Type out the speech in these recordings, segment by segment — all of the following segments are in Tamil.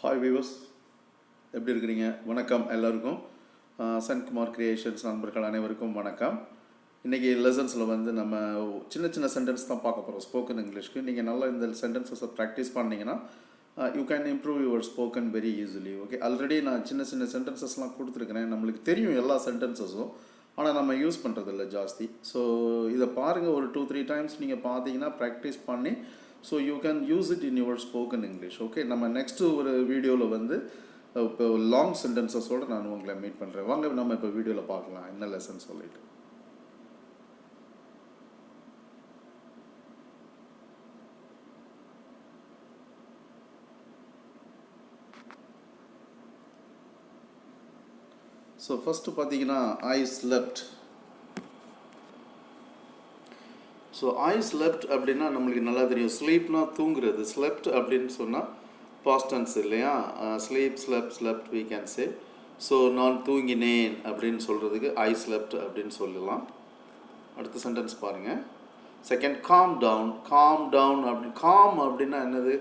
ஹாய் வியூவர்ஸ், எப்படி இருக்கிறீங்க? வணக்கம் எல்லாருக்கும். சன்குமார் கிரியேஷன்ஸ் நண்பர்கள் அனைவருக்கும் வணக்கம். இன்றைக்கி லெசன்ஸில் வந்து நம்ம சின்ன சின்ன சென்டென்ஸ் தான் பார்க்க போகிறோம் ஸ்போக்கன் இங்கிலீஷ்க்கு. நீங்கள் நல்லா இந்த சென்டென்சஸை ப்ராக்டிஸ் பண்ணிங்கன்னா you can improve your spoken very easily. Okay, already நான் சின்ன சின்ன சென்டென்சஸ்லாம் கொடுத்துருக்குறேன். நம்மளுக்கு தெரியும் எல்லா சென்டென்சஸும், ஆனால் நம்ம யூஸ் பண்ணுறதில்ல ஜாஸ்தி. ஸோ இதை பாருங்கள், ஒரு 2-3 டைம்ஸ் நீங்கள் பார்த்தீங்கன்னா ப்ராக்டிஸ் பண்ணி so you can use it in your spoken English. Okay, நம்ம நெக்ஸ்ட்டு ஒரு வீடியோவில் வந்து இப்போ லாங் சென்டென்சஸோடு நான் உங்களை மீட் பண்ணுறேன். வாங்க நம்ம இப்போ வீடியோவில் பார்க்கலாம் என்ன லெசன் சொல்லிட்டு. ஸோ ஃபஸ்ட்டு பார்த்தீங்கன்னா I slept. So I slept அப்படின்னா நம்மளுக்கு நல்லா தெரியும். ஸ்லீப்னா தூங்குறது, ஸ்லெப்ட் அப்படின்னு சொன்னால் பாஸ்ட் டென்ஸ் இல்லையா? Sleep, slept, slept we can say. So நான் தூங்கினேன் அப்படின்னு சொல்கிறதுக்கு ஐ ஸ்லெப்ட் அப்படின்னு சொல்லலாம். அடுத்த சென்டென்ஸ் பாருங்கள். Second, calm down. Calm down அப்படி, காம் அப்படின்னா என்னது?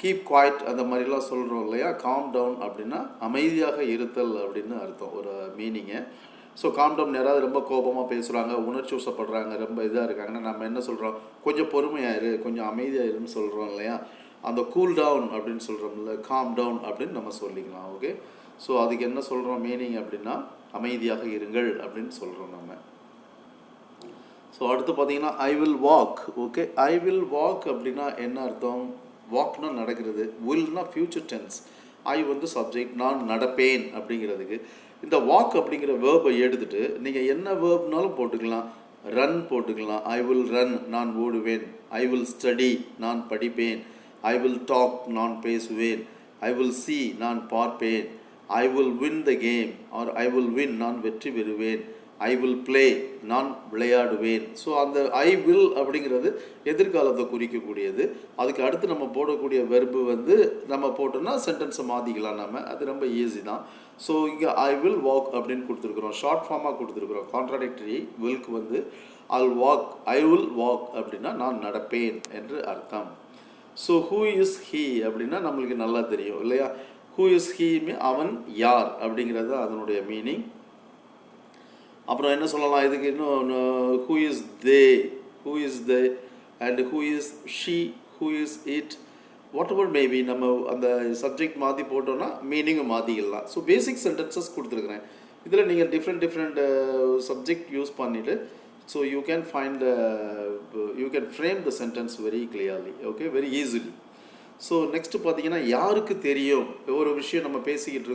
கீப் குவாய்ட் அந்த மாதிரிலாம் சொல்கிறோம் இல்லையா? காம் டவுன் அப்படின்னா அமைதியாக இருத்தல் அப்படின்னு அர்த்தம், ஒரு மீனிங்கு. ஸோ காம் டவுன், யாராவது ரொம்ப கோபமாக பேசுகிறாங்க, உணர்ச்சி வசப்படுறாங்க, ரொம்ப இதாக இருக்காங்கன்னா நம்ம என்ன சொல்கிறோம்? கொஞ்சம் பொறுமையாயிரு, கொஞ்சம் அமைதியாயிருன்னு சொல்கிறோம் இல்லையா? அந்த கூல் டவுன் அப்படின்னு சொல்கிறோம்ல, காம் டவுன் அப்படின்னு நம்ம சொல்லிக்கலாம். ஓகே, ஸோ அதுக்கு என்ன சொல்கிறோம் மீனிங் அப்படின்னா அமைதியாக இருங்கள் அப்படின்னு சொல்கிறோம் நம்ம. ஸோ அடுத்து பார்த்தீங்கன்னா I will walk. Okay, I will walk அப்படின்னா என்ன அர்த்தம்? வாக்னா நடக்கிறது, வில்னா ஃபியூச்சர் டென்ஸ், ஐ வந்து சப்ஜெக்ட், நான் நடப்பேன் அப்படிங்கிறதுக்கு. இந்த வாக் அப்படிங்கிற வேர்பை எடுத்துகிட்டு நீங்கள் என்ன வேர்ப்னாலும் போட்டுக்கலாம். ரன் போட்டுக்கலாம், ஐ வில் ரன், நான் ஓடுவேன். ஐ வில் ஸ்டடி, நான் படிப்பேன். ஐ வில் டாக், நான் பேசுவேன். ஐ வில் see, நான் பார்ப்பேன். I will win the game or I will win, நான் வெற்றி பெறுவேன். ஐ வில் play, நான் விளையாடுவேன். ஸோ அந்த ஐ வில் அப்படிங்கிறது எதிர்காலத்தை குறிக்கக்கூடியது. அதுக்கு அடுத்து நம்ம போடக்கூடிய வெர்பு வந்து நம்ம போட்டோம்னா சென்டென்ஸை மாற்றிக்கலாம் நம்ம. அது ரொம்ப ஈஸி தான். ஸோ இங்கே ஐ வில் வாக் அப்படின்னு கொடுத்துருக்குறோம், ஷார்ட் ஃபார்மாக கொடுத்துருக்குறோம். கான்ட்ராடிக்டரி வில்க்கு வந்து ஐல் வாக், ஐ வில் வாக் அப்படின்னா நான் நடப்பேன் என்று அர்த்தம். ஸோ ஹூ இஸ் ஹீ அப்படின்னா நம்மளுக்கு நல்லா தெரியும் இல்லையா? ஹூ இஸ் ஹீ, அவன் யார் அப்படிங்கிறது தான் அதனுடைய மீனிங். அப்புறம் என்ன சொல்லலாம் இதுக்கு இன்னும்? Who is they, who is they and who is she, who is it, what ever maybe. நம்ம அந்த சப்ஜெக்ட் மாற்றி போட்டோன்னா மீனிங்கும் மாற்றிக்கலாம். ஸோ பேசிக் சென்டென்சஸ் கொடுத்துருக்குறேன். இதில் நீங்கள் டிஃப்ரெண்ட் சப்ஜெக்ட் யூஸ் பண்ணிவிட்டு so you can find you can frame the sentence very clearly. Okay, very easily. So next பார்த்தீங்கன்னா யாருக்கு தெரியும். ஒரு விஷயம் நம்ம பேசிக்கிட்டு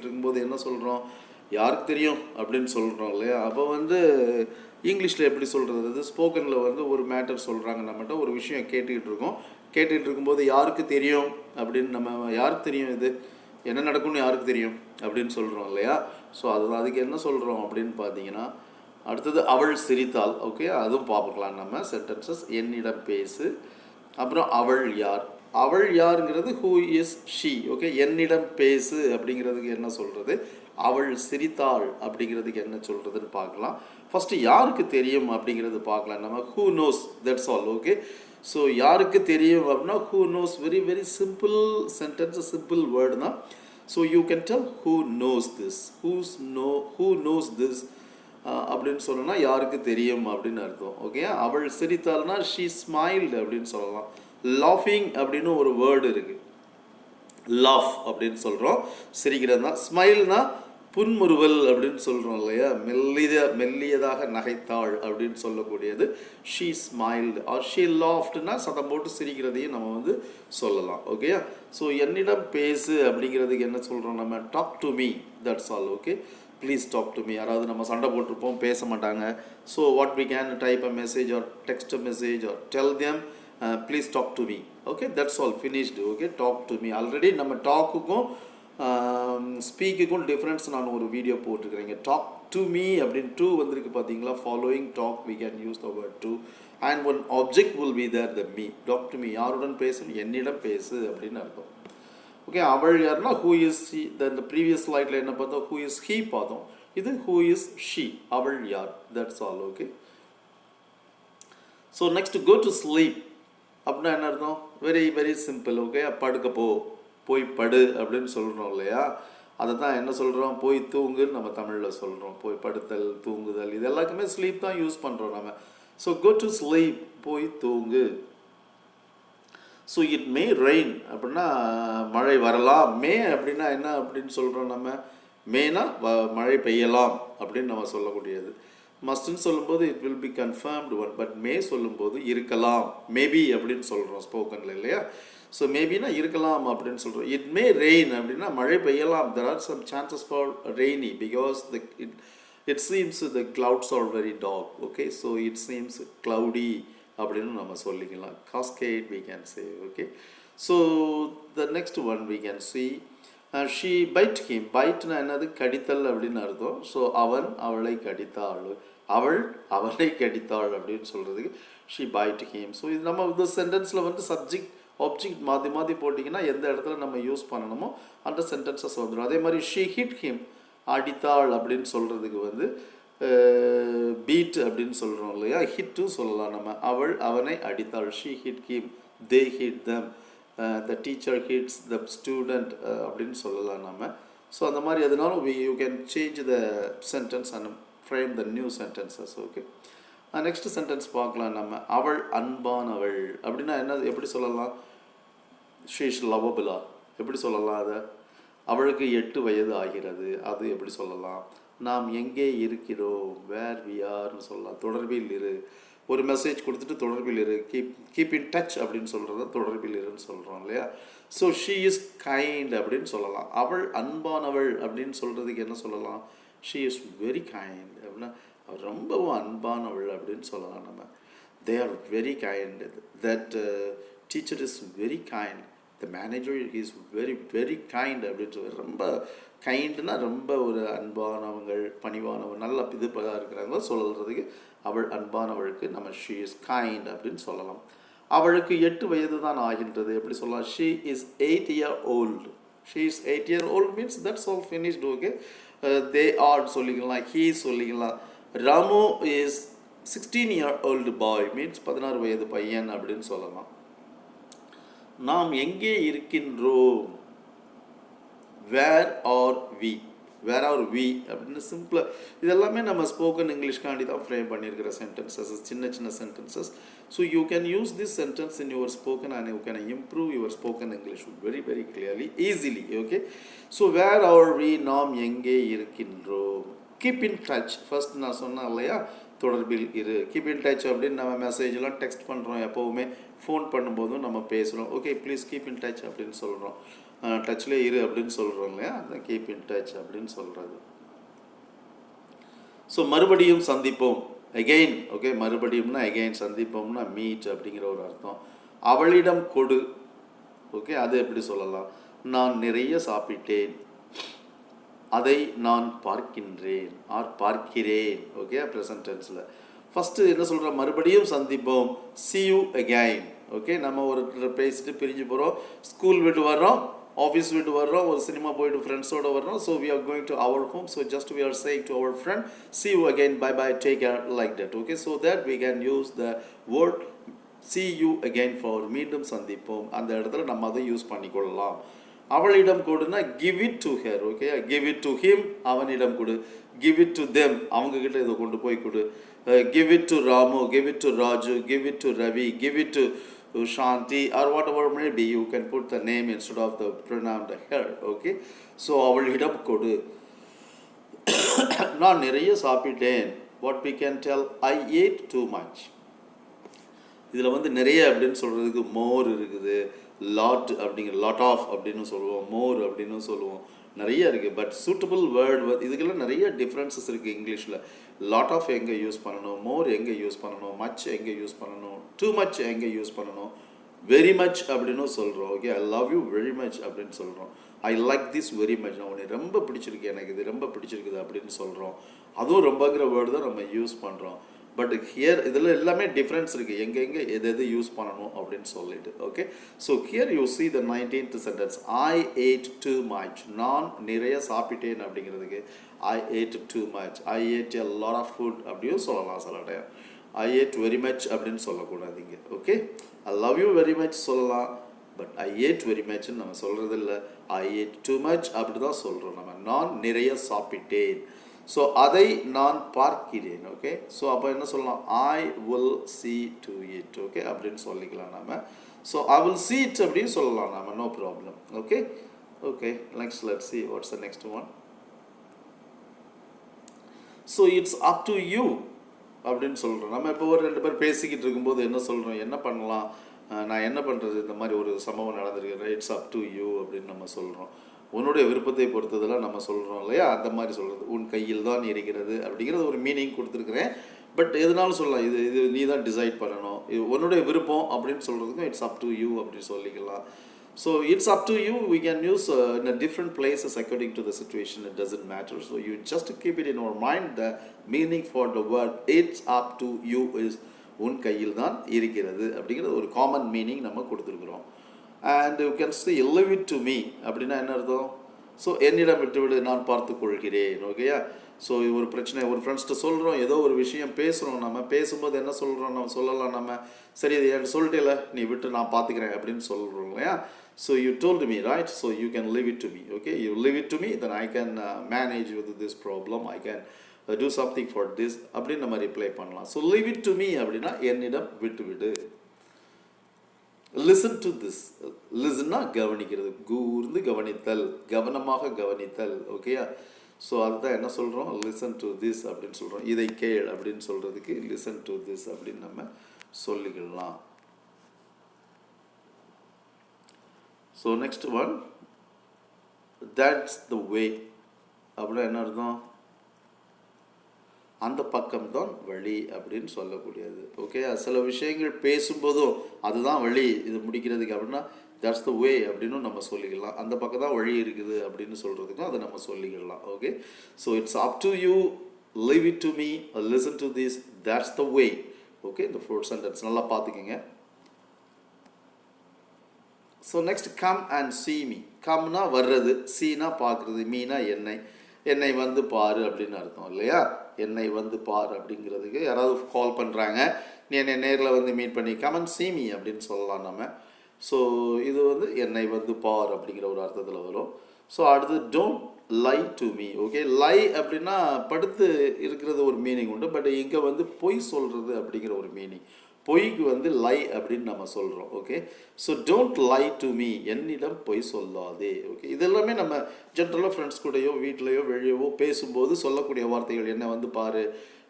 இருக்கும்போது என்ன சொல்கிறோம்? யாருக்கு தெரியும் அப்படின்னு சொல்கிறோம் இல்லையா? அப்போ வந்து இங்கிலீஷில் எப்படி சொல்கிறது? அது ஸ்போக்கனில் வந்து ஒரு மேட்டர் சொல்கிறாங்க, நம்மகிட்ட ஒரு விஷயம் கேட்டுக்கிட்டு இருக்கும்போது யாருக்கு தெரியும் அப்படின்னு நம்ம, யாருக்கு தெரியும் இது என்ன நடக்கும்னு யாருக்கு தெரியும் அப்படின்னு சொல்கிறோம் இல்லையா? ஸோ அதுக்கு என்ன சொல்கிறோம் அப்படின்னு பார்த்தீங்கன்னா, அடுத்தது அவள் சிரித்தாள். ஓகே, அதுவும் பார்க்கலாம் நம்ம சென்டென்சஸ். என்னிடம் பேசு, அப்புறம் அவள் யார். அவள் யாருங்கிறது ஹூ இஸ் ஷீ. ஓகே, என்னிடம் பேசு அப்படிங்கிறதுக்கு என்ன சொல்கிறது? அவள் சிரித்தாள் அப்படிங்கிறதுக்கு என்ன சொல்கிறதுன்னு பார்க்கலாம். ஃபஸ்ட்டு யாருக்கு தெரியும் அப்படிங்கிறது பார்க்கலாம் நம்ம. Who knows, that's all. Okay, so யாருக்கு தெரியும் அப்படின்னா who knows, very very simple sentence, simple word தான். So you can tell who knows this, who knows this அப்படின்னு சொல்லணும்னா யாருக்கு தெரியும் அப்படின்னு அர்த்தம். ஓகே, அவள் சிரித்தாள்னா ஷீ ஸ்மைல்டு அப்படின்னு சொல்லலாம். லாஃபிங் அப்படின்னு ஒரு வேர்டு இருக்குது, லாஃப் அப்படின்னு சொல்கிறோம், சிரிக்கிறது தான். ஸ்மைல்னா புன்முறுவல் அப்படின்னு சொல்கிறோம் இல்லையா? மெல்லியதாக நகைத்தாள் அப்படின்னு சொல்லக்கூடியது ஷீ ஸ்மைல்டு ஆர் ஷீ லாஃப்ட்னா சத்தம் போட்டு சிரிக்கிறதையும் நம்ம வந்து சொல்லலாம். ஓகே, ஸோ என்னிடம் பேசு அப்படிங்கிறதுக்கு என்ன சொல்கிறோம் நம்ம? Talk to me, that's all. Okay, please talk to me. யாராவது நம்ம சண்டை போட்டிருப்போம், பேச மாட்டாங்க. So what we can type a message or text a message or tell them please talk to me. Okay, that's all, finished. Okay, talk to me. Already நம்ம டாக்குக்கும் ஸ்பீக்குக்கும் டிஃப்ரென்ஸ் நான் ஒரு வீடியோ போட்டுக்கிறேங்க. டாக் டு மீ அப்படின்னு டூ வந்திருக்கு பார்த்தீங்களா? Following talk we can use the word to and one object will be there, the me. Talk to me, யாருடன் பேசு? என்னிடம் பேசு அப்படின்னு அர்த்தம். ஓகே, அவள் யாருன்னா ஹூ இஸ் ஷீ. இந்த ப்ரீவியஸ் ஸ்லைடில் என்ன பார்த்தோம்? ஹூ இஸ் ஹீ பார்த்தோம். இது ஹூ இஸ் ஷீ, அவள் யார், that's all. Okay, so next go to sleep அப்படின்னா என்ன அர்த்தம்? Very very simple. ஓகே, படுக்க போ, போய் படு அப்படின்னு சொல்கிறோம் இல்லையா, அதை தான் என்ன சொல்கிறோம், போய் தூங்குன்னு நம்ம தமிழில் சொல்கிறோம். போய் படுத்தல், தூங்குதல், இது எல்லாருக்குமே ஸ்லீப் தான் யூஸ் பண்ணுறோம் நம்ம. ஸோ கோ டு ஸ்லீப், போய் தூங்கு. ஸோ இட் மே ரெயின் அப்படின்னா மழை வரலாம். மே அப்படின்னா என்ன அப்படின்னு சொல்கிறோம் நம்ம, மேனா மழை பெய்யலாம் அப்படின்னு நம்ம சொல்லக்கூடியது. மஸ்ட்னு சொல்லும்போது it will be confirmed one, but may சொல்லும்போது இருக்கலாம், மேபி அப்படின்னு சொல்கிறோம் ஸ்போக்கனில் இல்லையா. ஸோ மேபினா இருக்கலாம் அப்படின்னு சொல்கிறோம். இட் மே ரெயின் அப்படின்னா மழை பெய்யலாம். There are some chances for rainy because it seems the clouds are very dark. Okay, so it seems cloudy அப்படின்னு நம்ம சொல்லிக்கலாம். Cascade we can say. Okay, so the next one we can see, she bite him. பைட்னா என்னது, கடித்தல் அப்படின்னு அர்த்தம். ஸோ அவன் அவளை கடித்தாள், அவள் அவளை கடித்தாள் அப்படின்னு சொல்கிறதுக்கு she bite him. ஸோ இது நம்ம இந்த சென்டென்ஸில் வந்து சப்ஜெக்ட் ஆப்ஜெக்ட் மாற்றி மாற்றி போட்டிங்கன்னா எந்த இடத்துல நம்ம யூஸ் பண்ணணுமோ அந்த சென்டென்சஸ் வந்துடும். அதே மாதிரி she hit him, அடித்தாள் அப்படின்னு சொல்கிறதுக்கு வந்து பீட் அப்படின்னு சொல்கிறோம் இல்லையா, ஹிட்டு சொல்லலாம் நம்ம. அவள் அவனை அடித்தாள், she hit him, they hit them, the teacher hits the student அப்படின்னு சொல்லலாம் நம்ம. ஸோ அந்த மாதிரி அதனால you can change the sentence and frame the new sentences. Okay, next sentence பார்க்கலாம் நம்ம. அவள் அன்பானவள் அப்படின்னா என்ன, எப்படி சொல்லலாம், she is lovable, எப்படி சொல்லலாம் அதை, அவளுக்கு 8 வயது ஆகிறது, அது எப்படி சொல்லலாம். நாம் எங்கே இருக்கிறோம், வேர் வி ஆர்னு சொல்லலாம். தொடர்பில் இரு, ஒரு மெசேஜ் கொடுத்துட்டு தொடர்பில் இரு, கீப் இன் டச் அப்படின்னு சொல்கிறத தொடர்பில் இருன்னு சொல்கிறோம் இல்லையா. ஸோ ஷீ இஸ் கைண்ட் அப்படின்னு சொல்லலாம். அவள் அன்பானவள் அப்படின்னு சொல்கிறதுக்கு என்ன சொல்லலாம், ஷீ இஸ் வெரி கைண்ட் அப்படின்னா அவள் ரொம்பவும் அன்பானவள் அப்படின்னு சொல்லலாம் நம்ம. They are very kind, that teacher is very kind, the manager is very very kind அப்படின்னு சொல்லி, ரொம்ப கைண்டுனா ரொம்ப ஒரு அன்பானவங்கள், பணிவானவங்க, நல்ல இதுப்பதாக இருக்கிறாங்க சொல்கிறதுக்கு அவள் அன்பானவளுக்கு நம்ம ஷீ இஸ் கைண்ட் அப்படின்னு சொல்லலாம். அவளுக்கு 8 வயது தான் ஆகின்றது, எப்படி சொல்லலாம், she is 8 years old. She is 8 years old means that's all finished. Okay, they are சொல்லிக்கலாம், ஹீ சொல்லிக்கலாம். Ramu is 16 years old boy means 16 வயது பையன் அப்படின்னு சொல்லலாம். நாம் எங்கே இருக்கின்றோம், where are we, where are we அப்படின்னு சிம்பிளாக இதெல்லாமே நம்ம ஸ்போக்கன் இங்கிலீஷ்காண்டி தான் ஃப்ரேம் பண்ணியிருக்கிற சென்டென்சஸ், சின்ன சின்ன sentences. So you can use this sentence in your spoken and you can improve your spoken English very very clearly, easily. Okay, so where are we, நாம் எங்கே இருக்கின்றோம். கீப் இன் டச், ஃபர்ஸ்ட் நான் சொன்னேன் இல்லையா, தொடர்பில் இரு. கீப் இன் டச் அப்படின்னு நம்ம மெசேஜெலாம் டெக்ஸ்ட் பண்ணுறோம், எப்போவுமே ஃபோன் பண்ணும்போதும் நம்ம பேசுகிறோம். Okay, please keep in touch அப்படின்னு சொல்கிறோம், டச்லேயே இரு அப்படின்னு சொல்கிறோம் இல்லையா, அந்த கீப் இன் டச் அப்படின்னு சொல்கிறது. ஸோ மறுபடியும் சந்திப்போம், அகெயின். ஓகே, மறுபடியும்னா அகெயின், சந்திப்போம்னா மீட் அப்படிங்கிற ஒரு அர்த்தம். அவளிடம் கொடு. ஓகே, அது எப்படி சொல்லலாம், நான் நிறைய சாப்பிட்டேன், அதை நான் பார்க்கின்றேன் ஆர் பார்க்கிறேன். ஓகே, ப்ரெசன்ட் டென்ஸில் ஃபஸ்ட்டு என்ன சொல்கிறோம், மறுபடியும் சந்திப்போம், see you again. ஓகே, நம்ம ஒரு பேசிட்டு பிரிஞ்சு போகிறோம், ஸ்கூல் விட்டு வர்றோம், ஆஃபீஸ் விட்டு வர்றோம், ஒரு சினிமா போயிட்டு ஃப்ரெண்ட்ஸோடு வர்றோம். So we are going to our home, so just we are saying to our friend, see you again, bye bye, take care, like that. Okay, so that we can use the word see you again for மீண்டும் சந்திப்போம். அந்த இடத்துல நம்ம அதை யூஸ் பண்ணிக்கொள்ளலாம். அவளிடம் கொடுனா give it to her. Okay, give it to him, அவனிடம் கொடு. give it to them, அவங்கக்கிட்ட இதை கொண்டு போய் கொடு. give it to Ramu, give it to Raju, give it to Ravi, give it to Shanti, or whatever may be. You can put the name instead of the pronoun her. Okay, so அவளிடம் கொடு. நான் நிறைய சாப்பிட்டேன். what we can tell, I ate too much. இதில் வந்து நிறைய அப்படின்னு சொல்கிறதுக்கு மோர் இருக்குது, லாட் அப்படிங்கிற லாட் ஆஃப் அப்படின்னு சொல்லுவோம், மோர் அப்படின்னு சொல்லுவோம், நிறைய இருக்குது. பட் சூட்டபிள் வேர்டு இதுக்கெல்லாம் நிறைய டிஃப்ரென்சஸ் இருக்குது இங்கிலீஷில். லாட் ஆஃப் எங்கே யூஸ் பண்ணணும், மோர் எங்கே யூஸ் பண்ணணும், மச் எங்கே யூஸ் பண்ணணும், டூ மச் எங்கே யூஸ் பண்ணணும், வெரி மச் அப்படின்னு சொல்கிறோம். Okay, I love you very much அப்படின்னு சொல்கிறோம். I like this very much, நான் உன்னை ரொம்ப பிடிச்சிருக்கு, எனக்கு இது ரொம்ப பிடிச்சிருக்குது அப்படின்னு சொல்கிறோம். அதுவும் ரொம்பங்கிற வேர்டு தான் நம்ம யூஸ் பண்ணுறோம். பட் ஹியர் இதில் எல்லாமே டிஃப்ரென்ஸ் இருக்குது, எங்கெங்கே எது எது யூஸ் பண்ணணும் அப்படின்னு சொல்லிட்டு. Okay, so here you see the 19th sentence, I ate too much. நான் நிறைய சாப்பிட்டேன் அப்படிங்கிறதுக்கு I ate too much, I ate a lot of food அப்படியும் சொல்லலாம். சில time I ate very much அப்படின்னு சொல்லக்கூடாதுங்க. Okay, I love you very much சொல்லலாம், பட் ஐ ஏட் வெரி மச்ன்னு நம்ம சொல்கிறது இல்லை, ஐ ஏட் டூ மச் அப்படி தான் சொல்கிறோம் நம்ம. நான் நிறைய சாப்பிட்டேன், ஸோ அதை நான் பார்க்கிறேன். ஓகே, ஸோ அப்போ என்ன சொல்லலாம், I will see to it. Okay, அப்படின்னு சொல்லிக்கலாம் நம்ம. So I will see it அப்படின்னு சொல்லலாம் நம்ம, no problem. Okay okay, next let's see what's the next one. So it's up to you அப்படின்னு சொல்கிறோம் நம்ம. இப்போ ஒரு 2 பேர் பேசிக்கிட்டு இருக்கும்போது என்ன சொல்கிறோம், என்ன பண்ணலாம், நான் என்ன பண்ணுறது, இந்த மாதிரி ஒரு சம்பவம் நடந்திருக்கிறேன், இட்ஸ் அப் டு யூ அப்படின்னு நம்ம சொல்கிறோம். உன்னுடைய விருப்பத்தை பொறுத்ததெல்லாம் நம்ம சொல்கிறோம் இல்லையா, அந்த மாதிரி சொல்கிறது. உன் கையில் தான் இருக்கிறது அப்படிங்கிறது ஒரு மீனிங் கொடுத்துருக்குறேன். பட் எதுனாலும் சொல்லலாம், இது நீ தான் டிசைட் பண்ணணும், இது உன்னுடைய விருப்பம் அப்படின்னு சொல்கிறதுக்கும் இட்ஸ் அப் டு யூ அப்படின்னு சொல்லிக்கலாம். So it's up to you. We can use in a different places according to the situation. It doesn't matter. So you just keep it in your mind. The meaning for the word it's up to you is உன் கையில் தான் இருக்கிறது அப்படிங்கிறது ஒரு காமன் மீனிங் நம்ம கொடுத்துருக்குறோம். And you can say leave it to me அப்படின்னா என்ன அர்த்தம், ஸோ என்னிடம் விட்டுவிடு, நான் பார்த்து கொள்கிறேன். ஓகேயா, ஸோ ஒரு பிரச்சனை ஒரு ஃப்ரெண்ட்ஸ்கிட்ட சொல்கிறோம், ஏதோ ஒரு விஷயம் பேசுகிறோம், நம்ம பேசும்போது என்ன சொல்கிறோம், நம்ம சொல்லலாம் நம்ம, சரி இது என்கிட்ட சொல்லிட்டேல, நீ விட்டு நான் பார்த்துக்கிறேன் அப்படின்னு சொல்கிறோம் இல்லையா. So you told me, right? So you can leave it to me. Okay, you leave it to me, then I can manage with this problem. I can do something for this. அப்படின்னு நம்ம ரிப்ளை பண்ணலாம். So leave it to me அப்படின்னா என்னிடம் விட்டு விடு. Listen to this. Listenனா கவனிக்கிறது, கூர்ந்து கவனித்தல், கவனமாக கவனித்தல். ஓகேயா, ஸோ அதுதான் என்ன சொல்கிறோம், லிசன் டு திஸ் அப்படின்னு சொல்கிறோம். இதை கேள் அப்படின்னு சொல்கிறதுக்கு லிசன் டு திஸ் அப்படின்னு நம்ம சொல்லிக்கலாம். So next one, that's the way அப்படின்னா என்ன அர்த்தம், அந்த பக்கம்தான் வழி அப்படின்னு சொல்லக்கூடியது. ஓகே, சில விஷயங்கள் பேசும்போதும் அதுதான் வழி இது முடிக்கிறதுக்கு அப்படின்னா தட்ஸ் த வே அப்படின்னு நம்ம சொல்லிக்கலாம். அந்த பக்கம் தான் வழி இருக்குது அப்படின்னு சொல்கிறதுக்கும் அதை நம்ம சொல்லிக்கலாம். Okay, so it's up to you, leave it to me, listen to this, that's the way. Okay, இந்த 4 சென்டென்ஸ் நல்லா பார்த்துக்கங்க. So next come and see me. கம்னா வர்றது, சீனா பார்க்குறது, மீனா என்னை வந்து பாரு அப்படின்னு அர்த்தம் இல்லையா. என்னை வந்து பார் அப்படிங்கிறதுக்கு யாராவது கால் பண்ணுறாங்க, நீ என்னை நேரில் வந்து மீட் பண்ணி கம் அண்ட் see me அப்படின்னு சொல்லலாம் நம்ம. ஸோ இது வந்து என்னை வந்து பார் அப்படிங்கிற ஒரு அர்த்தத்தில் வரும். ஸோ அடுத்து don't lie to me. Okay, lie அப்படின்னா படுத்து இருக்கிறது ஒரு மீனிங் உண்டு, பட் இங்கே வந்து பொய் சொல்கிறது அப்படிங்கிற ஒரு மீனிங். பொய்க்கு வந்து லை அப்படின்னு நம்ம சொல்கிறோம். Okay, so don't lie to me, என்னிடம் பொய் சொல்லாதே. ஓகே, இதெல்லாமே நம்ம ஜென்ரலாக ஃப்ரெண்ட்ஸ் கூடயோ வீட்லையோ வெளியவோ பேசும்போது சொல்லக்கூடிய வார்த்தைகள். என்னை வந்து பாரு,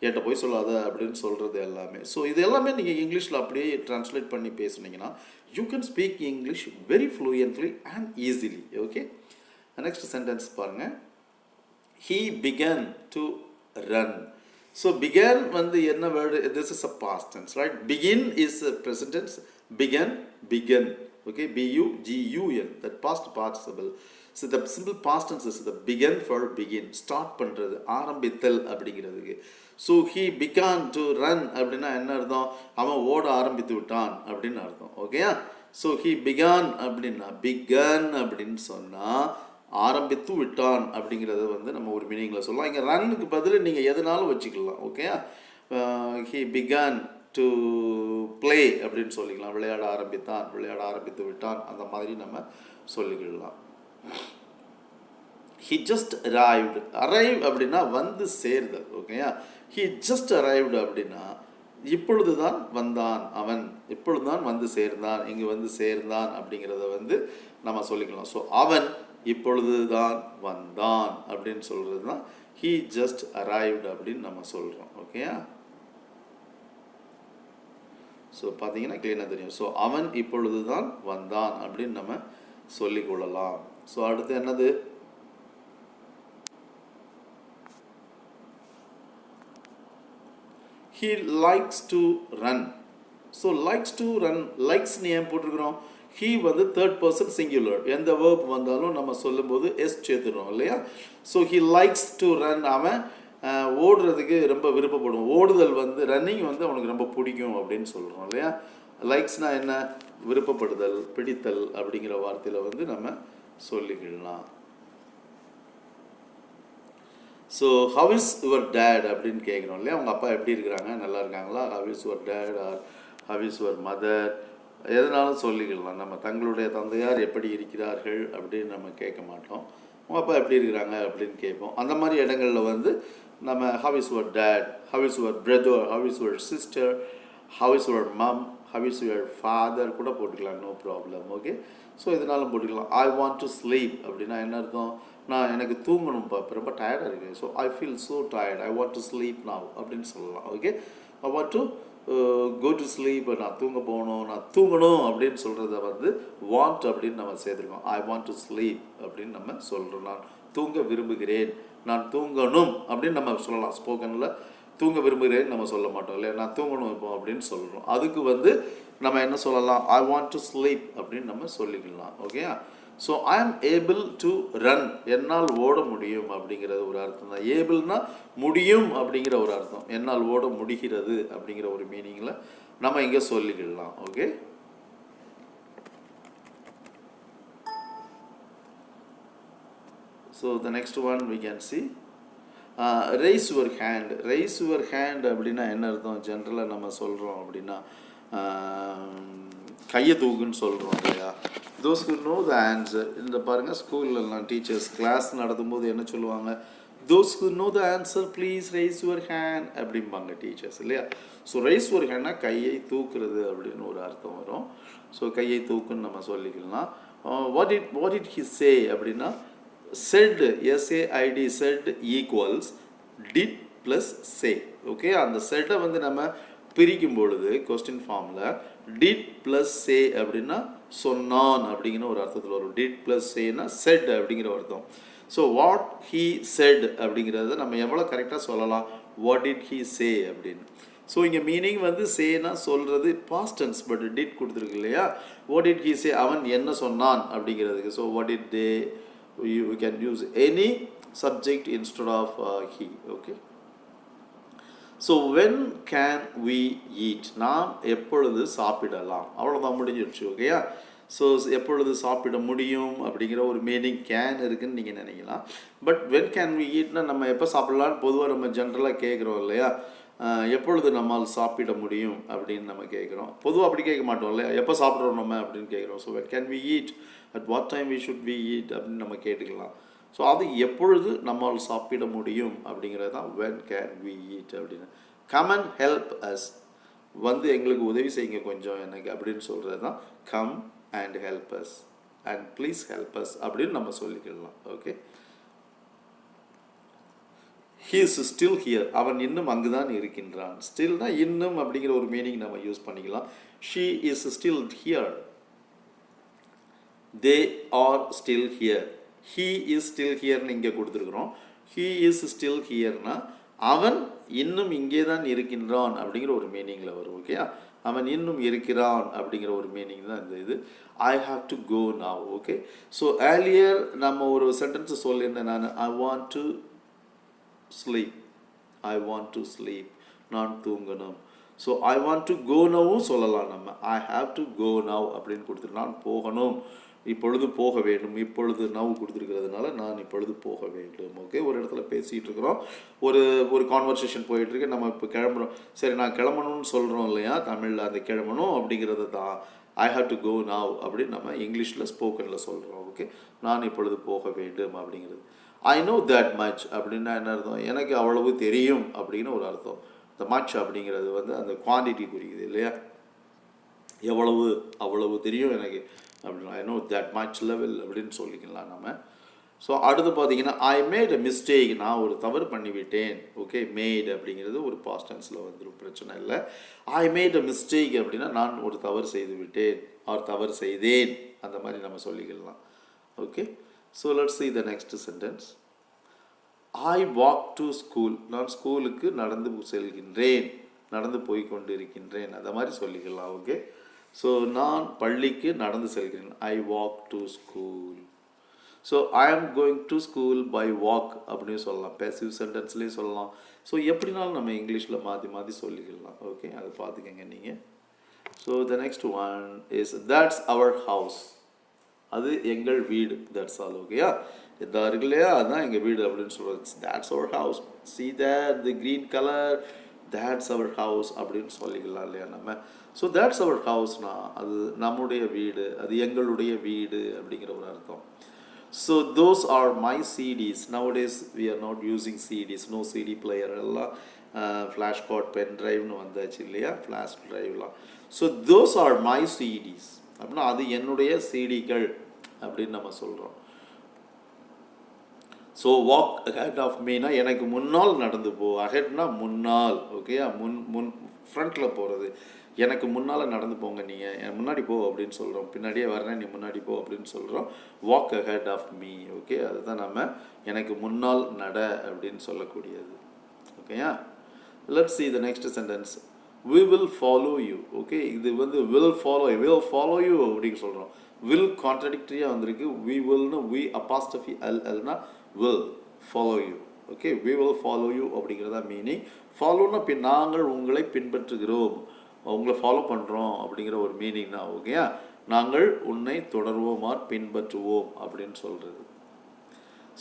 என்கிட்ட பொய் சொல்லாத அப்படின்னு சொல்கிறது எல்லாமே. ஸோ இது எல்லாமே நீங்கள் இங்கிலீஷில் அப்படியே ட்ரான்ஸ்லேட் பண்ணி பேசுனீங்கன்னா you can speak English very fluently and easily. Okay, next sentence பாருங்கள், he began to run. So began வந்து என்ன word, this is a past tense, right? Begin is a present tense, began. Okay, B-U-G-U-N, that past participle. So the simple past tense is the began for begin, start பண்ணுறது, ஆரம்பித்தல் அப்படிங்கிறதுக்கு. So he began to run அப்படின்னா என்ன அர்த்தம், அவன் ஓட ஆரம்பித்து விட்டான் அப்படின்னு அர்த்தம். ஓகேயா, so he began அப்படின்னா began அப்படின்னு சொன்னால் ஆரம்பித்து விட்டான் அப்படிங்கிறத வந்து நம்ம ஒரு மீனிங்கில் சொல்லலாம். இங்கே ரன்னுக்கு பதில் நீங்கள் எதுனாலும் வச்சுக்கலாம். Okay, he began to play அப்படின்னு சொல்லிக்கலாம். விளையாட ஆரம்பித்து விட்டான், அந்த மாதிரி நம்ம சொல்லிக்கலாம். He just arrived. அரைவ் அப்படின்னா வந்து சேர்தல். ஓகேயா, ஹி ஜஸ்ட் அரைவ்டு அப்படின்னா இப்பொழுது தான் வந்தான், அவன் இப்பொழுது தான் வந்து சேர்ந்தான், இங்கு வந்து சேர்ந்தான் அப்படிங்கிறத வந்து நம்ம சொல்லிக்கலாம். ஸோ அவன் இப்பொழுது தான் வந்தான் அப்படின்னு சொல்கிறது தான் he just arrived அப்படின்னு நம்ம சொல்கிறோம். ஓகேயா, ஸோ பார்த்தீங்கன்னா கிளீனாக தெரியும். ஸோ அவன் இப்பொழுது தான் வந்தான் அப்படின்னு நம்ம சொல்லிக்கொள்ளலாம். ஸோ அடுத்து என்னது, he likes to run. So likes to run, likes நீ ஏன் போட்டிருக்கிறோம், he வந்து தேர்ட் பர்சன் சிங்குலர், எந்த வேர்ப் வந்தாலும் நம்ம சொல்லும்போது எஸ் சேர்த்துடுறோம் இல்லையா. So he likes to run, அவன் ஓடுறதுக்கு ரொம்ப விருப்பப்படுவோம். ஓடுதல் வந்து ரன்னிங் வந்து அவனுக்கு ரொம்ப பிடிக்கும் அப்படின்னு சொல்கிறோம் இல்லையா. லைக்ஸ்னால் என்ன, விருப்பப்படுதல், பிடித்தல் அப்படிங்கிற வார்த்தையில் வந்து நம்ம சொல்லிக்கலாம். So how is your dad அப்படின்னு கேட்குறோம் இல்லையா. அவங்க அப்பா எப்படி இருக்கிறாங்க, நல்லா இருக்காங்களா, how is your dad or how is your mother எதனாலும் சொல்லிக்கலாம். நம்ம தங்களுடைய தந்தையார் எப்படி இருக்கிறார்கள் அப்படின்னு நம்ம கேட்க மாட்டோம். உங்கள் அப்பா எப்படி இருக்கிறாங்க அப்படின்னு கேட்போம். அந்த மாதிரி இடங்களில் வந்து நம்ம how is your dad, how is your brother, how is your sister, how is your mum, how is your father கூட போட்டுக்கலாம், நோ ப்ராப்ளம். ஓகே, ஸோ இதனாலும் போட்டுக்கலாம். ஐ வாண்ட் டு ஸ்லீப் அப்படின்னா என்ன அர்த்தம்? நான் எனக்கு தூங்கணும்ப்பா, இப்போ ரொம்ப டயர்டாக இருக்குது. So I feel so tired, I want to sleep now அப்படின்னு சொல்லலாம். Okay, I want to go to sleep, நான் தூங்க போகணும், நான் தூங்கணும் அப்படின்னு சொல்கிறத வந்து வாண்ட் அப்படின்னு நம்ம சேர்த்துருக்கோம். ஐ வாண்ட் டு ஸ்லீப் அப்படின்னு நம்ம சொல்கிறோம். நான் தூங்க விரும்புகிறேன், நான் தூங்கணும் அப்படின்னு நம்ம சொல்லலாம். ஸ்போக்கனில் தூங்க விரும்புகிறேன்னு நம்ம சொல்ல மாட்டோம் இல்லையா, நான் தூங்கணும் இப்போ அப்படின்னு சொல்கிறோம். அதுக்கு வந்து நம்ம என்ன சொல்லலாம்? ஐ வாண்ட் டு ஸ்லீப் அப்படின்னு நம்ம சொல்லிக்கலாம். ஓகே, ஸோ ஐ ஆம் ஏபிள் டு ரன், என்னால் ஓட முடியும் அப்படிங்கிறது ஒரு அர்த்தம் தான். ஏபிள்னா முடியும் அப்படிங்கிற ஒரு அர்த்தம், என்னால் ஓட முடிகிறது அப்படிங்கிற ஒரு மீனிங்கில் நம்ம இங்கே சொல்லிக்கலாம். Okay, so the next one we can see raise your hand. raise your hand அப்படின்னா என்ன அர்த்தம்? ஜென்ரலாக நம்ம சொல்கிறோம் அப்படின்னா கையை தூக்குன்னு சொல்கிறோம் இல்லையா. those who know the answer, இந்த பாருங்கள் ஸ்கூல்லலாம் டீச்சர்ஸ் கிளாஸ் நடத்தும்போது என்ன சொல்லுவாங்க? those who know the answer please raise your hand அப்படிம்பாங்க டீச்சர்ஸ் இல்லையா. ஸோ raise your handனா கையை தூக்குறது அப்படின்னு ஒரு அர்த்தம் வரும். ஸோ கையை தூக்குன்னு நம்ம சொல்லிக்கலாம். what did he say அப்படின்னா said, said, said equals did plus say. Okay, அந்த செட்டை வந்து நம்ம பிரிக்கும் பொழுது கொஸ்டின் ஃபார்மில் did plus say அப்படின்னா சொன்னான் அப்படிங்கிற ஒரு அர்த்தத்தில் வரும். did plus sayனா said அப்படிங்கிற ஒரு அர்த்தம். ஸோ what he said அப்படிங்கிறத நம்ம எவ்வளோ கரெக்டாக சொல்லலாம்? what did he say அப்படின்னு. ஸோ இங்கே மீனிங் வந்து சேனா சொல்கிறது பாஸ்ட் டென்ஸ், பட் did கொடுத்துருக்கு இல்லையா. what did he say, அவன் என்ன சொன்னான் அப்படிங்கிறதுக்கு. So what did they, you can use any subject instead of he. Okay, so when can we eat, நாம் எப்பொழுது சாப்பிடலாம், அவ்வளோதான் முடிஞ்சிடுச்சு. ஓகேயா, ஸோ எப்பொழுது சாப்பிட முடியும் அப்படிங்கிற ஒரு மீனிங் கேன் இருக்குன்னு நீங்கள் நினைக்கலாம். பட் வென் கேன் வி ஈட்னா நம்ம எப்போ சாப்பிடலான்னு பொதுவாக நம்ம ஜென்ரலாக கேட்குறோம் இல்லையா. எப்பொழுது நம்மால் சாப்பிட முடியும் அப்படின்னு நம்ம கேட்குறோம். பொதுவாக அப்படி கேட்க மாட்டோம் இல்லையா, எப்போ சாப்பிட்றோம் நம்ம அப்படின்னு கேட்குறோம். So when can we eat, at what time we should we eat அப்படின்னு நம்ம கேட்டுக்கலாம். ஸோ அது எப்பொழுது நம்மால் சாப்பிட முடியும் அப்படிங்கிறது தான் வென் கேன் வி ஈட் அப்படின்னு. கம் அண்ட் ஹெல்ப் அஸ், வந்து எங்களுக்கு உதவி செய்யுங்க கொஞ்சம் எனக்கு அப்படின்னு சொல்கிறது தான் come and help us, and please help us அப்படின்னு நம்ம சொல்லிக்கலாம். Okay, he is still here, அவன் இன்னும் அங்கு தான் இருக்கின்றான். ஸ்டில்னா இன்னும் அப்படிங்கிற ஒரு மீனிங் நம்ம யூஸ் பண்ணிக்கலாம். she is still here, they are still here, he is still hereன்னு இங்கே கொடுத்துருக்குறோம். he is still hereனா அவன் இன்னும் இங்கே தான் இருக்கின்றான் அப்படிங்கிற ஒரு மீனிங்கில் வரும். ஓகே, அவன் இன்னும் இருக்கிறான் அப்படிங்கிற ஒரு மீனிங் தான் இந்த இது. I have to go now. Okay, so earlier நம்ம ஒரு சென்டென்ஸ் சொல்லியிருந்தேன் நான், I want to sleep, I want to sleep, நான் தூங்கணும். So I want to go நவும் சொல்லலாம் நம்ம. I have to go now அப்படின்னு கொடுத்துரு, நான் போகணும், இப்பொழுது போக வேண்டும். இப்பொழுது நவ் கொடுத்துருக்கிறதுனால நான் இப்பொழுது போக வேண்டும். ஓகே, ஒரு இடத்துல பேசிகிட்டு இருக்கிறோம், ஒரு கான்வர்சேஷன் போயிட்டுருக்கு, நம்ம இப்போ கிளம்புறோம். சரி, நான் கிளம்பணும்னு சொல்கிறோம் இல்லையா தமிழில், அந்த கிளம்பணும் அப்படிங்கிறது தான் I have to go now அப்படின்னு நம்ம இங்கிலீஷில் ஸ்போக்கனில் சொல்கிறோம். ஓகே, நான் இப்பொழுது போக வேண்டும் அப்படிங்கிறது. ஐ நோ தட் மச் அப்படின்னா என்ன அர்த்தம்? எனக்கு அவ்வளவு தெரியும் அப்படின்னு ஒரு அர்த்தம். த மச் அப்படிங்கிறது வந்து அந்த குவான்டிட்டி குறிக்குது இல்லையா, எவ்வளவு அவ்வளவு தெரியும் எனக்கு அப்படின்னா I know that much level அப்படின்னு சொல்லிக்கலாம் நம்ம. ஸோ அடுத்து பார்த்தீங்கன்னா ஐ மேட் அ மிஸ்டேக், நான் ஒரு தவறு பண்ணிவிட்டேன். ஓகே, மேட் அப்படிங்கிறது ஒரு பாஸ்ட் டென்ஸில் வந்துடும், பிரச்சனை இல்லை. ஐ மேட் அ மிஸ்டேக் அப்படின்னா நான் ஒரு தவறு செய்து விட்டேன், ஆர் தவறு செய்தேன், அந்த மாதிரி நம்ம சொல்லிக்கலாம். Okay, so let's see the next sentence. I walk to school, நான் ஸ்கூலுக்கு நடந்து செல்கின்றேன், நடந்து போய் கொண்டு இருக்கின்றேன், அந்த மாதிரி சொல்லிக்கலாம். ஓகே, ஸோ நான் பள்ளிக்கு நடந்து செல்கிறேன், I walk to school. So I am going to school by walk அப்படின்னு சொல்லலாம், பேசிவ் சென்டென்ஸ்லேயும் சொல்லலாம். ஸோ எப்படினாலும் நம்ம இங்கிலீஷில் மாற்றி மாற்றி சொல்லிக்கலாம். ஓகே, அதை பார்த்துக்கங்க நீங்கள். So the next one is that's our house, அது எங்கள் வீடு. That's all. ஓகேயா, இதா இருக்கு இல்லையா, அதுதான் எங்கள் வீடு அப்படின்னு சொல்கிறது. That's our house, see that the green color, that's our house அப்படின்னு சொல்லிக்கலாம் இல்லையா நம்ம. ஸோ தேட்ஸ் அவர் ஹவுஸ்னா அது நம்முடைய வீடு, அது எங்களுடைய வீடு அப்படிங்கிற ஒரு அர்த்தம். So those are my CDs. Nowadays we are not using CDs, no CD player, எல்லாம் ஃப்ளாஷ் கார்ட், பென் ட்ரைவ்னு வந்தாச்சு இல்லையா, ஃப்ளாஷ் ட்ரைவ்லாம். So those are my CDs அப்படின்னா அது என்னுடைய சிடிக்கள் அப்படின்னு நம்ம சொல்கிறோம். ஸோ வாக் அஹெட் ஆஃப் மீனா எனக்கு முன்னால் நடந்து போ. அஹெட்னா முன்னால், ஓகேயா, முன் ஃப்ரண்ட்டில் போகிறது. எனக்கு முன்னால் நடந்து போங்க, நீங்கள் என் முன்னாடி போ அப்படின்னு சொல்கிறோம். பின்னாடியே வரேன், நீ முன்னாடி போ அப்படின்னு சொல்கிறோம். Walk ahead of me, okay, அதுதான் நம்ம எனக்கு முன்னால் நட அப்படின்னு சொல்லக்கூடியது. ஓகேயா, let's see the next sentence. We will follow you. Okay, இது வந்து will follow you அப்படின்னு சொல்கிறோம். will கான்ட்ரடிக்டரியாக வந்திருக்கு. we willனா we apostrophe ல்னா will follow you. Okay, we will follow you அப்படிங்கிறதா மீனிங். ஃபாலோனா நாங்கள் உங்களை பின்பற்றுகிறோம், உங்களை ஃபாலோ பண்ணுறோம் அப்படிங்கிற ஒரு மீனிங் தான். ஓகேயா, நாங்கள் உன்னை தொடர்வோமா பின்பற்றுவோம் அப்படின்னு சொல்கிறது.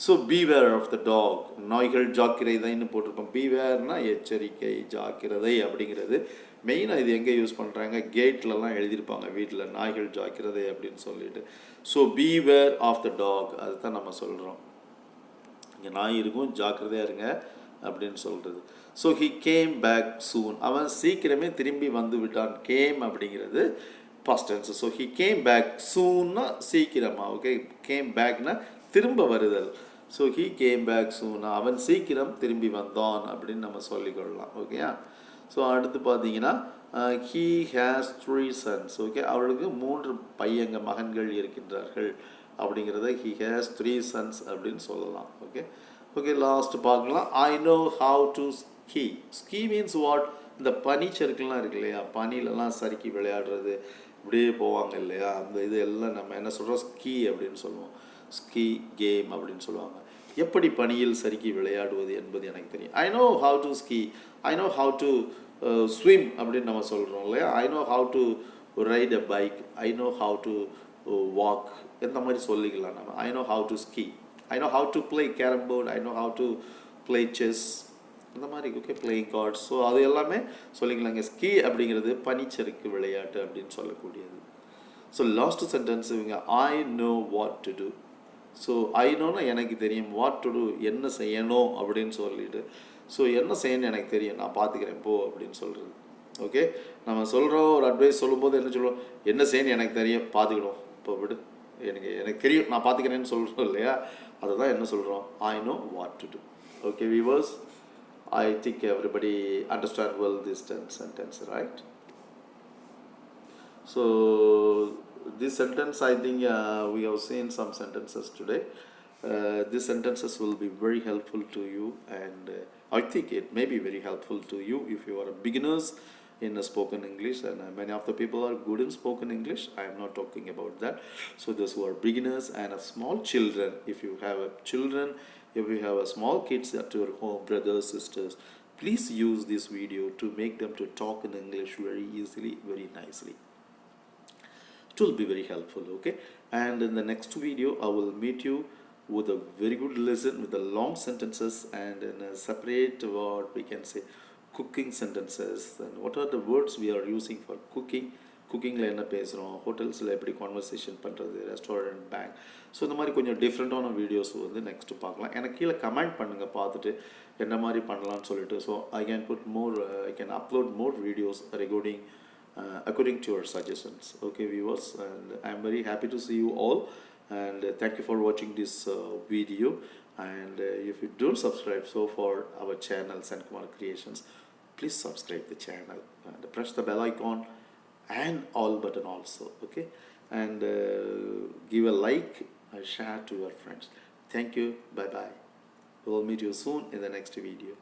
So beware of the dog, நாய்கள் ஜாக்கிரதைன்னு போட்டிருக்கோம். பீவேர்னா எச்சரிக்கை, ஜாக்கிரதை அப்படிங்கிறது மெயினாக இது எங்கே யூஸ் பண்ணுறாங்க, கேட்லலாம் எழுதியிருப்பாங்க வீட்டில், நாய்கள் ஜாக்கிரதை அப்படின்னு சொல்லிட்டு. So beware of the dog, அதுதான் நம்ம சொல்கிறோம். இங்கே நாய் இருக்கும், ஜாக்கிரதையாக இருங்க அப்படின்னு சொல்கிறது. So he came back soon, அவன் சீக்கிரமே திரும்பி வந்து விட்டான். கேம் அப்படிங்கிறது past tense. So he came back சூன்னா சீக்கிரமா, ஓகே, கேம் பேக்னா திரும்ப வருதல். So he came back soon, அவன் சீக்கிரம் திரும்பி வந்தான் அப்படின்னு நம்ம சொல்லிக்கொள்ளலாம். ஓகேயா, ஸோ அடுத்து பார்த்தீங்கன்னா ஹீ ஹேஸ் 3 sons. ஓகே, அவளுக்கு 3 பையங்க மகன்கள் இருக்கின்றார்கள் அப்படிங்கிறத ஹீ ஹேஸ் 3 sons அப்படின்னு சொல்லலாம். ஓகே ஓகே, லாஸ்ட் பார்க்கலாம். I know how to ski. Ski means what, இந்த பனிச்சறுக்கெல்லாம் இருக்கு இல்லையா, பனிலெலாம் சறுக்கி விளையாடுறது, இப்படியே போவாங்க இல்லையா, அந்த இது எல்லாம் நம்ம என்ன சொல்கிறோம், ஸ்கீ அப்படின்னு சொல்லுவோம். ஸ்கீ கேம் அப்படின்னு சொல்லுவாங்க. எப்படி பனியில் சறுக்கி விளையாடுவது என்பது எனக்கு தெரியும். I know how to ski, I know how to swim அப்படின்னு நம்ம சொல்கிறோம் இல்லையா. I know how to right a bike, I know how to walk, இந்த மாதிரி சொல்லிக்கலாம் நம்ம. I know how to ski, I know how to play carrom board, I know how to play chess, இந்த மாதிரி. ஓகே, பிளேயிங் கார்ட்ஸ், ஸோ அது எல்லாமே சொல்லிக்கலாங்க. ஸ்கீ அப்படிங்கிறது பனிச்சறுக்கு விளையாட்டு அப்படின்னு சொல்லக்கூடியது. ஸோ லாஸ்ட் சென்டென்ஸ் இவங்க I know what to do. So I நோன்னா எனக்கு தெரியும், வாட் டு டூ என்ன செய்யணும் அப்படின்னு சொல்லிட்டு. ஸோ என்ன செய்யணும்னு எனக்கு தெரியும், நான் பார்த்துக்கிறேன் போ அப்படின்னு சொல்கிறது. ஓகே, நம்ம சொல்கிறோம் ஒரு அட்வைஸ் சொல்லும்போது என்ன சொல்லுவோம், என்ன செய்யணும் எனக்கு தெரியும், பார்த்துக்கணும், இப்போ விடு, எனக்கு தெரியும் நான் பார்த்துக்கிறேன்னு சொல்கிறோம் இல்லையா, அதை தான் என்ன சொல்கிறோம், I know what to do. Okay viewers, I think everybody understand well this sentence, right? So this sentence, I think we have seen some sentences today. These sentences will be very helpful to you, and I think it may be very helpful to you if you are beginners in spoken English, and many of the people are good in spoken English. I am not talking about that. So those who are beginners and small children, if you have children, if you have small kids at your home, brothers, sisters, please use this video to make them to talk in English very easily, very nicely. It will be very helpful. Okay, and in the next video I will meet you with a very good lesson with the long sentences, and in a separate what we can say cooking sentences, and what are the words we are using for cooking. குக்கிங்கில் என்ன பேசுகிறோம், ஹோட்டல்ஸில் எப்படி கான்வர்சேஷன் பண்ணுறது, ரெஸ்டாரண்ட், பேங்க். ஸோ இந்த மாதிரி கொஞ்சம் டிஃப்ரெண்ட்டான வீடியோஸ் வந்து நெக்ஸ்ட்டு பார்க்கலாம். எனக்கு கீழே கமெண்ட் பண்ணுங்கள் பார்த்துட்டு என்ன மாதிரி பண்ணலான்னு சொல்லிட்டு. So I can put more, I can upload more videos regarding according to your suggestions. Okay viewers, and I am very happy to see you all, and thank you for watching this video. And if you don't subscribe so for our channel Sankumar Creations, please subscribe the channel and press the bell icon and all button also. Okay, and give a like and share to your friends. Thank you, bye bye. We will meet you soon in the next video.